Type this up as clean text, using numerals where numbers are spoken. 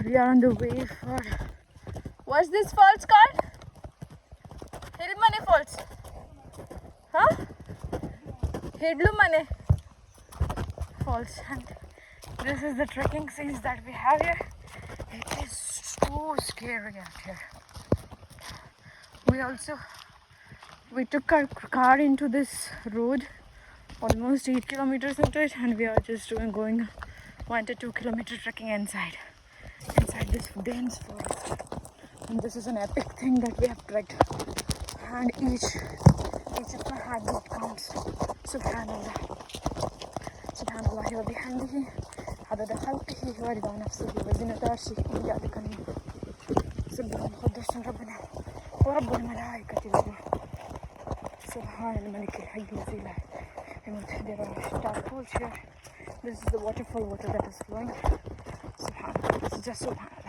We are on the way for... What's this falls called? Hidlumane Falls. Huh? Hidlumane Falls. And this is the trekking scenes that we have here. It is so scary out here. We took our car into this road, almost 8 kilometers into it, and we are just going 1 to 2 kilometer trekking inside this dense forest. And this is an epic thing that we have trekked, and each of my heartbeat counts. Subhanallah, Subhanallah, وبحمده عدد خلقه ورضا نفسه وزنة عرشه ومداد كلمته سبح القدوس ربنا ورب الملائكة والروح سبحان الملك الحي الذي لا يموت. There are tadpoles here. This is the waterfall water that is flowing. Subhanallah, this is just Subhanallah.